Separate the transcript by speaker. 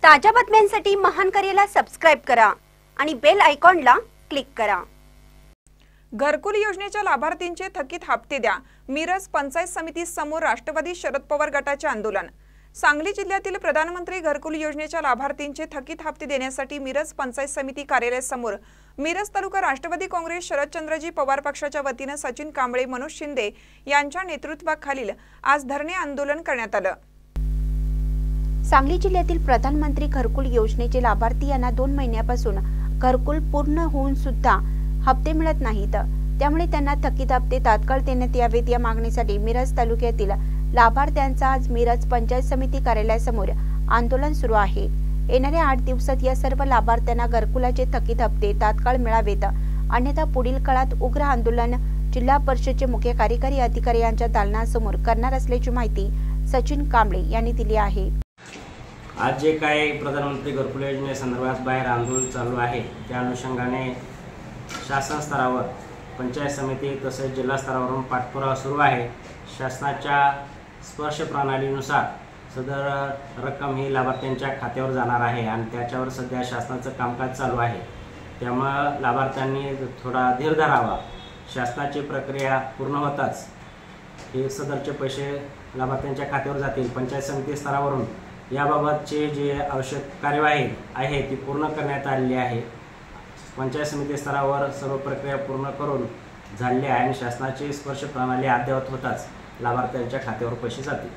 Speaker 1: ताज्या बातम्यांसाठी महान करेला सबस्क्राइब करा आणि बेल आयकॉनला क्लिक करा।
Speaker 2: घरकुल योजनेच्या लाभार्थींचे थकीत हप्ते द्या। मिरज पंचायत समिती समोर राष्ट्रवादी शरद पवार गटाचे आंदोलन। सांगली जिल्ह्यातील प्रधानमंत्री घरकुल योजनेच्या लाभार्थींचे थकीत हप्ते देण्यासाठी मिरज पंचायत समिती कार्यालयासमोर मिरज तालुका राष्ट्रवादी काँग्रेस शरदचंद्रजी पवार पक्षाच्या वतीने सचिन कांबळे, मनोज शिंदे यांच्या नेतृत्वाखालील आज धरणे आंदोलन करण्यात आलं।
Speaker 1: सांगली जिल्ह्यातील प्रधानमंत्री घरकुल योजनेचे लाभार्थी यांना 2 महिन्यापासून घरकुल पूर्ण होऊन सुद्धा हप्ते मिळत नाहीत। त्यामुळे त्यांना थकीत हप्ते तात्काळ देण्यात यावेत या मागणीसाठी मिरज तालुक्यातील लाभार्थ्यांचा आज मिरज पंचायत समिती कार्यालयासमोर आंदोलन सुरू आहे। येणाऱ्या 8 दिवसात या सर्व लाभार्थ्यांना घरकुलाचे थकीत हप्ते तात्काळ मिळावेत, अन्यथा पुढील काळात उग्र आंदोलन जिल्हा परिषदेचे मुख्य कार्यकारी अधिकारी यांच्या दालनासमोर करणार असल्याची माहिती सचिन कांबळे यांनी दिली आहे।
Speaker 3: आज जे काही प्रधानमंत्री घरकुल योजनेसंदर्भात बाहेर आंदोलन चालू आहे त्या अनुषंगाने शासन स्तरावर पंचायत समिती तसेच जिल्हा स्तरावरून पाठपुरावा सुरू आहे। शासनाच्या स्पर्श प्रणालीनुसार सदर रक्कम ही लाभार्थ्यांच्या खात्यावर जाणार आहे आणि त्याच्यावर सध्या शासनाचं कामकाज चालू आहे। त्यामुळे लाभार्थ्यांनी थोडा धीर धरावा। शासनाची प्रक्रिया पूर्ण होताच हे सदरचे पैसे लाभार्थ्यांच्या खात्यावर जातील। पंचायत समिती स्तरावरून याबाबतचे जे आवश्यक कार्यवाही आहे ती पूर्ण करण्यात आलेली आहे। पंचायत समिती स्तरावर सर्व प्रक्रिया पूर्ण करून झालेली आहे आणि शासनाची स्पर्श प्रणाली अद्ययावत होताच लाभार्थ्यांच्या खात्यावर पैसे जातील।